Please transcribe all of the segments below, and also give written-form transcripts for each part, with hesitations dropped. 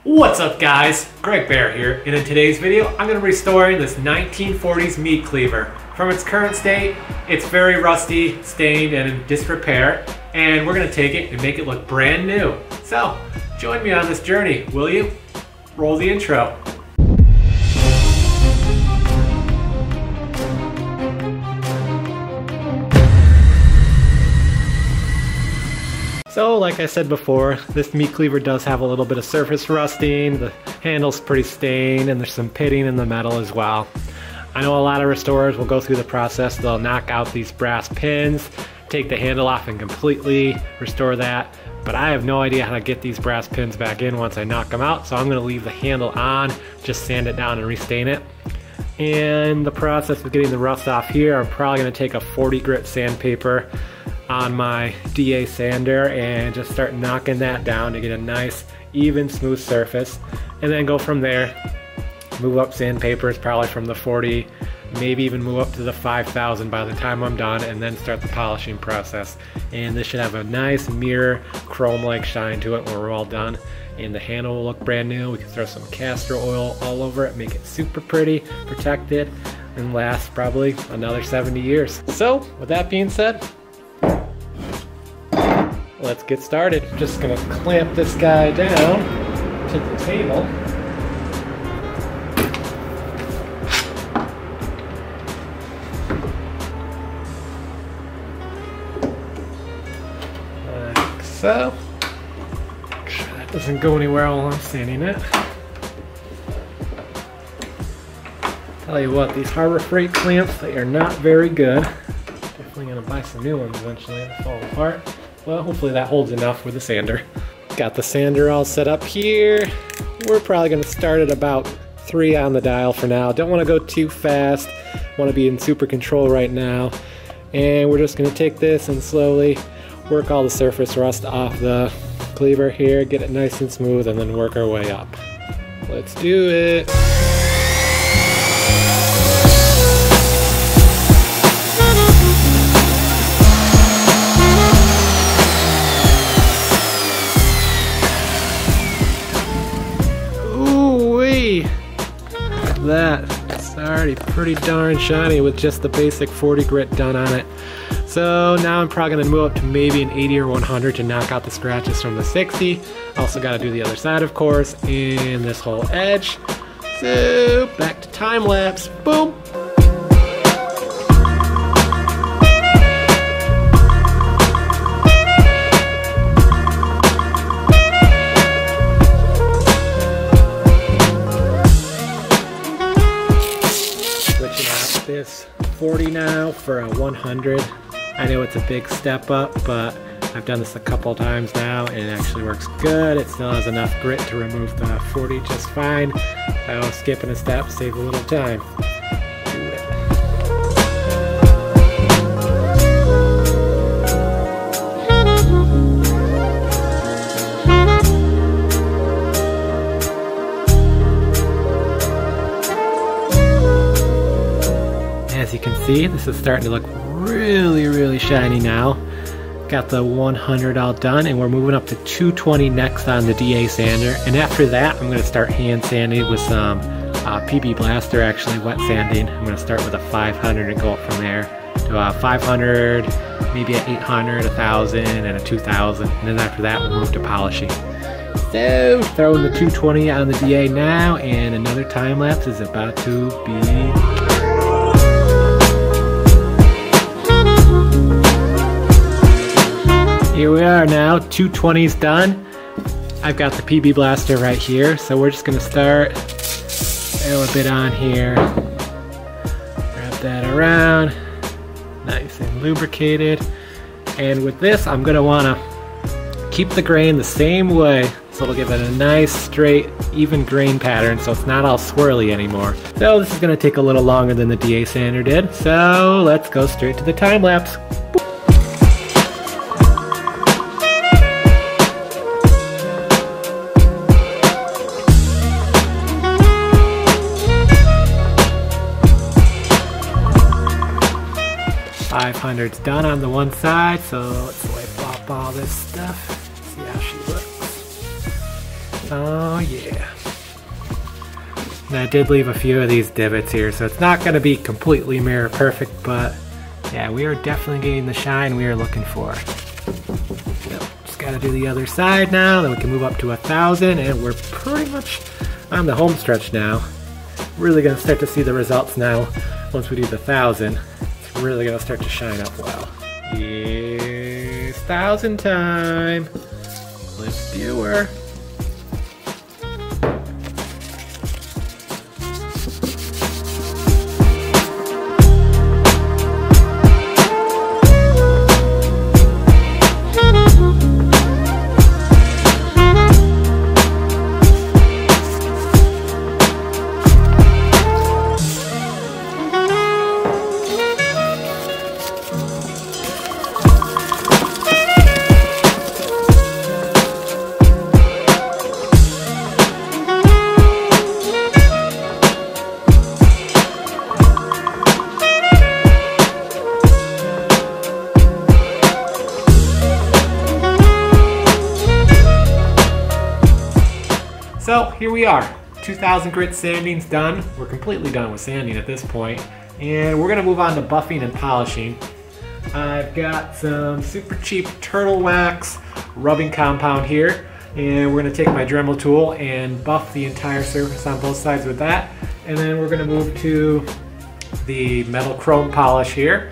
What's up guys, Greg Baer here, and in today's video I'm going to be restoring this 1940s meat cleaver. From its current state, it's very rusty, stained, and in disrepair, and we're going to take it and make it look brand new. So, join me on this journey, will you? Roll the intro. So like I said before, this meat cleaver does have a little bit of surface rusting, the handle's pretty stained, and there's some pitting in the metal as well. I know a lot of restorers will go through the process, they'll knock out these brass pins, take the handle off and completely restore that, but I have no idea how to get these brass pins back in once I knock them out, so I'm going to leave the handle on, just sand it down and restain it. And the process of getting the rust off here, I'm probably going to take a 40 grit sandpaper on my DA sander and just start knocking that down to get a nice even smooth surface, and then go from there. Move up sandpapers probably from the 40, maybe even move up to the 5000 by the time I'm done, and then start the polishing process. And this should have a nice mirror chrome like shine to it when we're all done, and the handle will look brand new. We can throw some castor oil all over it, make it super pretty, protected, and last probably another 70 years. So with that being said, let's get started. Just gonna clamp this guy down to the table. Like so. Make sure that doesn't go anywhere while I'm sanding it. Tell you what, these Harbor Freight clamps, they are not very good. Definitely gonna buy some new ones eventually. They fall apart. Well, hopefully that holds enough with the sander. Got the sander all set up here. We're probably going to start at about 3 on the dial for now. Don't want to go too fast. Want to be in super control right now. And we're just going to take this and slowly work all the surface rust off the cleaver here, get it nice and smooth, and then work our way up. Let's do it. It's already pretty darn shiny with just the basic 40 grit done on it. So now I'm probably going to move up to maybe an 80 or 100 to knock out the scratches from the 60. Also got to do the other side, of course, and this whole edge. So back to time lapse. Boom! This 40 now for a 100. I know it's a big step up, but I've done this a couple times now and it actually works good. It still has enough grit to remove the 40 just fine. So skipping a step saves a little time. Do it. As you can see, this is starting to look really shiny now. Got the 100 all done, and we're moving up to 220 next on the DA sander. And after that, I'm going to start hand sanding with some PB Blaster, actually wet sanding. I'm going to start with a 500 and go up from there to a 500, maybe an 800, 1000, and a 2000. And then after that, we'll move to polishing. So, throwing the 220 on the DA now, and another time lapse is about to be... Here we are now, 220's done. I've got the PB Blaster right here, so we're just gonna start, throw a bit on here, wrap that around, nice and lubricated. And with this, I'm gonna wanna keep the grain the same way, so it'll give it a nice, straight, even grain pattern, so it's not all swirly anymore. So this is gonna take a little longer than the DA sander did, so let's go straight to the time lapse. 500's done on the one side, so let's wipe off all this stuff. See how she looks. Oh yeah. And I did leave a few of these divots here, so it's not going to be completely mirror perfect, but yeah, we are definitely getting the shine we are looking for. So just got to do the other side now, then we can move up to 1,000, and we're pretty much on the home stretch now. Really going to start to see the results now. Once we do the 1,000, it's really going to start to shine up well. Yes, 1,000 time. Let's viewer. So here we are, 2,000 grit sanding's done. We're completely done with sanding at this point, and we're gonna move on to buffing and polishing. I've got some super cheap turtle wax rubbing compound here, and we're gonna take my Dremel tool and buff the entire surface on both sides with that. And then we're gonna move to the metal chrome polish here,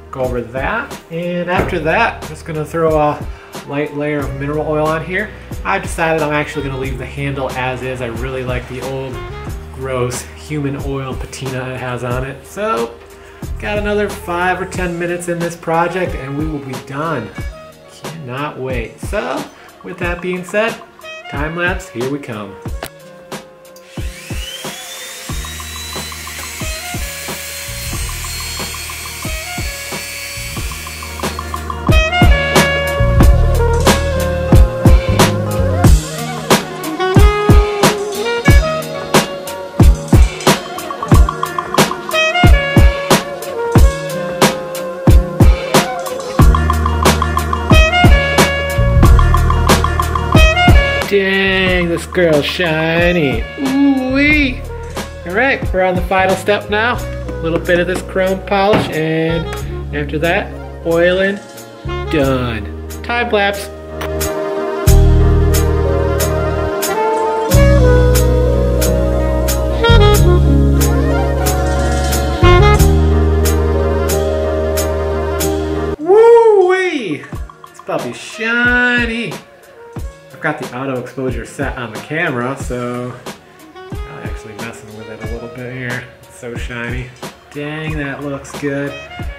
go over that, and after that, I'm just gonna throw a light layer of mineral oil on here. I've decided I'm actually going to leave the handle as is. I really like the old, gross human oil patina it has on it. So, got another 5 or 10 minutes in this project and we will be done. Cannot wait. So, with that being said, time lapse, here we come. Dang, this girl's shiny. Ooh-wee. All right, we're on the final step now. A little bit of this chrome polish, and after that, oiling, done. Time lapse. Woo-wee. This puppy's shiny. I've got the auto exposure set on the camera, so I'm actually messing with it a little bit here. It's so shiny. Dang, that looks good.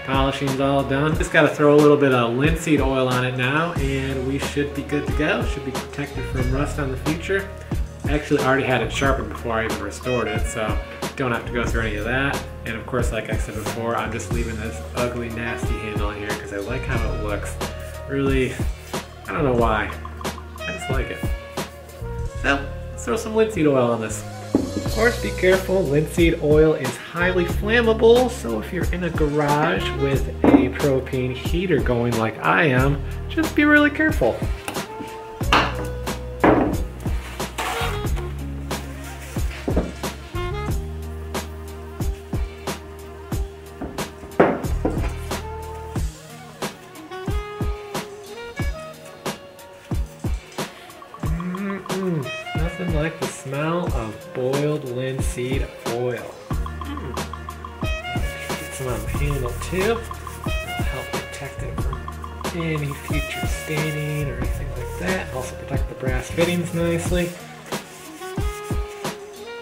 Polishing's all done. Just gotta throw a little bit of linseed oil on it now, and we should be good to go. Should be protected from rust on the future. I actually already had it sharpened before I even restored it, so don't have to go through any of that. And of course, like I said before, I'm just leaving this ugly, nasty handle here because I like how it looks. Really, I don't know why. I just like it. So, let's throw some linseed oil on this. Of course, be careful, linseed oil is highly flammable, so if you're in a garage with a propane heater going like I am, just be really careful. Nothing like the smell of boiled linseed oil. Get some on the handle too. That'll help protect it from any future staining or anything like that. Also protect the brass fittings nicely.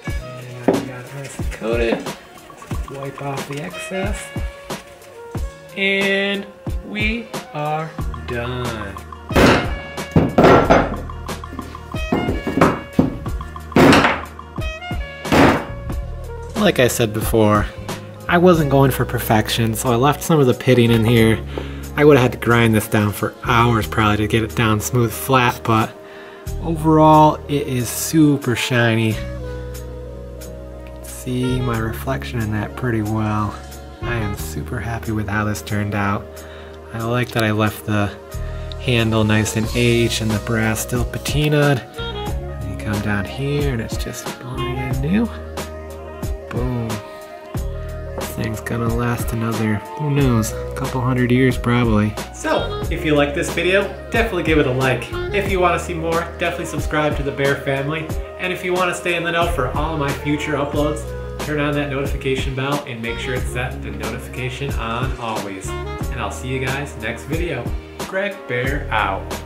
And we got it nice and coated. Just wipe off the excess. And we are done. Like I said before, I wasn't going for perfection, so I left some of the pitting in here. I would have had to grind this down for hours probably to get it down smooth flat, but overall it is super shiny. You can see my reflection in that pretty well. I am super happy with how this turned out. I like that I left the handle nice and aged and the brass still patinaed. You come down here and it's just brand new. Boom. This thing's gonna last another, who knows, a couple hundred years probably. So, if you like this video, definitely give it a like. If you want to see more, definitely subscribe to the Baer family. And if you want to stay in the know for all of my future uploads, turn on that notification bell and make sure it's set the notification on always. And I'll see you guys next video. Greg Baer out.